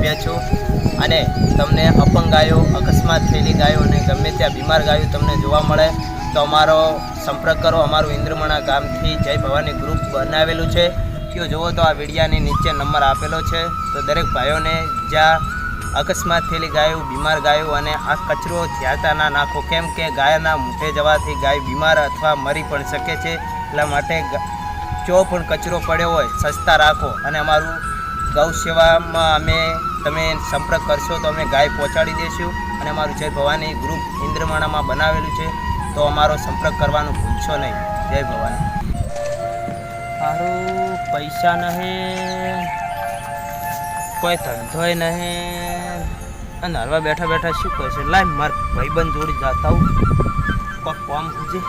સભ્ય છું અને તમને અપંગ ગાયો, અકસ્માત થયેલી ગાયો અને ગમે ત્યાં બીમાર ગાયો તમને જોવા મળે તો અમારો સંપર્ક કરો. અમારું ઇન્દ્રમણા ગામથી જય ભવાની ગ્રુપ બનાવેલું છે. જો જુઓ તો આ વિડીયાની નીચે નંબર આપેલો છે. તો દરેક ભાઈઓને જ્યાં અકસ્માત થયેલી ગાયો, બીમાર ગાયો અને આ કચરો જ્યાતા ના નાખો, કેમ કે ગાયના મૂઠે જવાથી ગાય બીમાર અથવા મરી પણ શકે છે. એટલા માટે જો પણ કચરો પડ્યો હોય સસ્તા રાખો અને અમારું ગૌ સેવામાં તમે સંપર્ક કરશો તો અમે ગાય પહોંચાડી દઈશું અને અમારું જય ભવાની ગ્રુપ ઇન્દ્રમાણામાં બનાવેલું છે. તો અમારો સંપર્ક કરવાનું ભૂલશો નહીં. જય ભવાની. સારું પૈસા નહીં, કોઈ ધંધોય નહીં અને હરવા બેઠા બેઠા શું કહે છે? લાય માર ભાઈબંધ જોડી જતા હું કોઈ કામ પૂછે.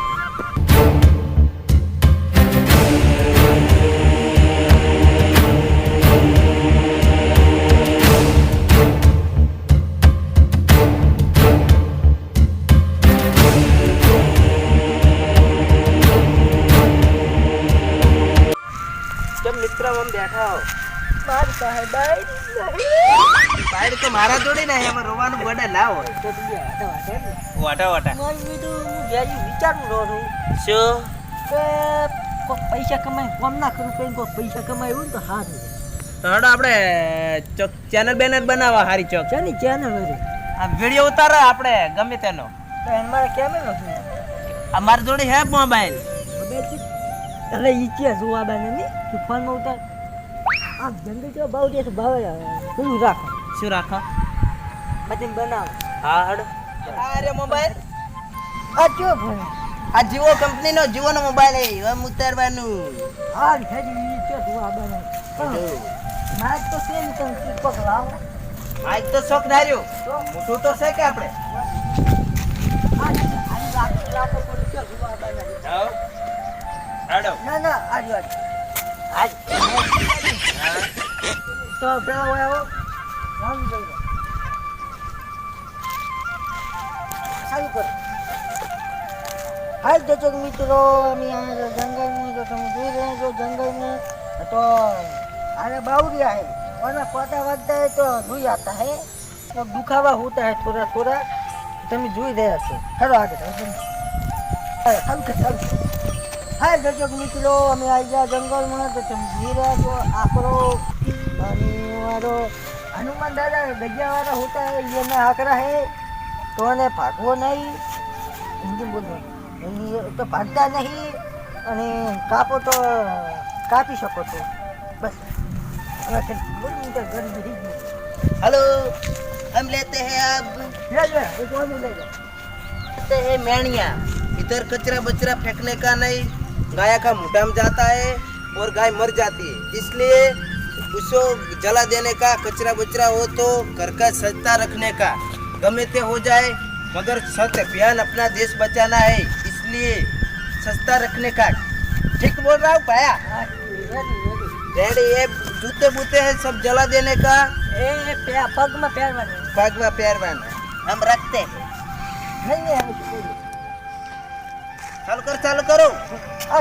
મિત્ર આમ બેઠા હો મારી પાસે બાઈડ તો મારા જોડે ને એમાં રોવાનું બડે ના હોય તો તું વાટા વાટા મારી બીજું હું જ્યાં વિચારું રહું શું કે કોઈ પૈસા કમાય કોમ ના કરું કઈ કોઈ પૈસા કમાય એવું ને તો સારું તો હડો આપણે ચેનલ બેનર બનાવવા હારી ચોક છે ને ચેનલ હતી આ વિડીયો ઉતારો આપણે ગમે તેનો તો એને મારે કેમેરો છે અમારી જોડે હે મોબાઈલ એટલે ઈચ્છે જોવા બાને નહીં તું ફોનમાં ઉતાર આમ જંગલ જો ભાવ દે ભાવે પેલું રાખો શું રાખો પછી બનાવો હા હડો અરે મોબાઈલ આ જો ભાઈ આ જીઓ કંપનીનો જીઓનો મોબાઈલ હે હવે ઉતારવાનું હા ખેજી ઈચ્છે જોવા બાને મારે તો સેમ તમ પગ લાવો માઈક તો શોખ ધાર્યો મોટું તો છે કે આપણે આ લાખો પર કે જોવા બાને જાઓ હડો ના ના આજ આજ તો બ્રાવો આવો રામ જઈ સારું કર હાલ દર્શક મિત્રો અમે આ જંગલમાં જો તમે જોઈ રહ્યા છો જંગલમાં તો अरे बावरिया है वरना पता वगता है तो धुई आता है तो दुखावा होता है थोड़ा थोड़ा તમે જોઈ રહ્યા છો. હેલો આગળ હાય દર્શક મિત્રો અમે આવી ગયા જંગલમાં તો તમે જોઈ રહ્યા છો આકરો અને મારો હનુમાન દાદા ગજિયાવાળા હોતા है ये ना आकरा है तो ने भागવો નહીં हिंदी बोलो तो भागता नहीं અને કાપો તો કાપી શકો છો બસ. हेलो हम लेते हैं अब लेते हैं मेणिया. इधर कचरा बचरा फेंकने का नहीं, गाय का मुंडा में जाता है और गाय मर जाती है, इसलिए उसको जला देने का. कचरा बचरा हो तो घर का स्वच्छता रखने का, गमे ते हो जाए मगर स्वच्छ अभियान अपना देश बचाना है, इसलिए स्वच्छता रखने का. ठीक बोल रहा हूँ भैया? रेडी. ये जूते बूते हैं सब जला देने का. पग में पैरवाना पग में पैरवाना हम रखते हैं. नहीं है चालू करो.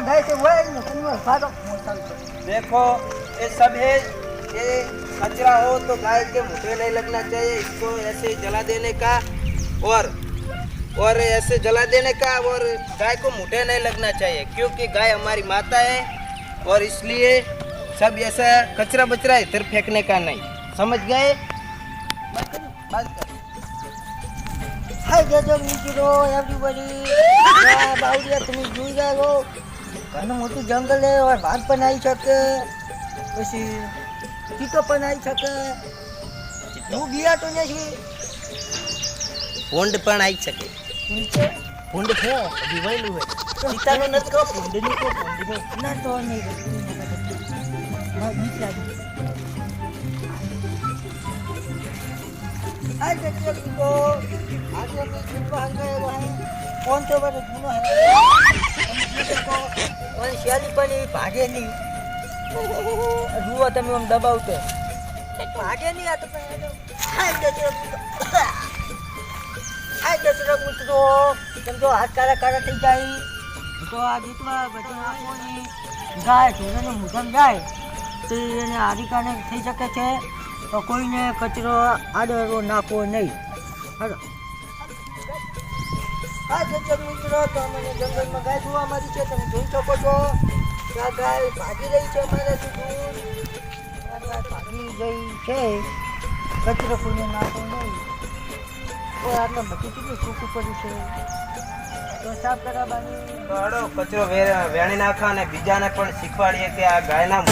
गाय से वो भागो. देखो ये सब है, ये कचरा हो तो गाय के मुँहे नहीं लगना चाहिए, इसको ऐसे जला देने का और ऐसे जला देने का और गाय को मुँहे नहीं लगना चाहिए, क्योंकि गाय हमारी माता है और इसलिए सब ऐसा कचरा बचरा इधर फेंकने का नहीं. समझ गए? हाय गजब મિત્રો એવરીબડી બાવડિયા તમે જોઈ રહ્યા છો ઘણું મોટું જંગલ છે और ભાગ પણ આવી શકે પછી ચીતો પણ આવી શકે. હું ગયા તો નથી ભૂંડ પણ આવી શકે. ભૂંડ છે દિવાયેલું હોય સીતાનો નથી કહો ભૂંડની કહો ભૂંડની ના તો નહીં બીક લાગી. आज देखिए को आज हम जुम्मा गए हुए हैं कौन से बारे जुम्मा है को और शाली पण भागे नहीं जुआ તમે આમ દબાવતો ભાગે નહીં આ તો હાય देखिए મિત્રો તમે જો હાથ કાળા કાળા થઈ જાય તો આ જીતવા બધા આંખોની ગાય છે એને મુઠામ જાય તો એને હાનિકારક થઈ શકે છે. તો કોઈને કચરો આડરો નાખવો નહીં. હાલો. હા દર્શક મિત્રો, તો અમને જંગલમાં ગાય જોવા મળી છે. તમે જોઈ શકો છો કે આ ગાય ભાગી રહી છે અમારાથી દૂર. આ ગાય ભાગી ગઈ છે. કચરો કોઈને નાખવો નહીં. તો આટલા બધી કેટલું સૂકું પડ્યું છે. તો સાફ કરાવવાની. તો હળો કચરો વેણી નાખો અને બીજાને પણ શીખવાડીએ કે આ ગાયના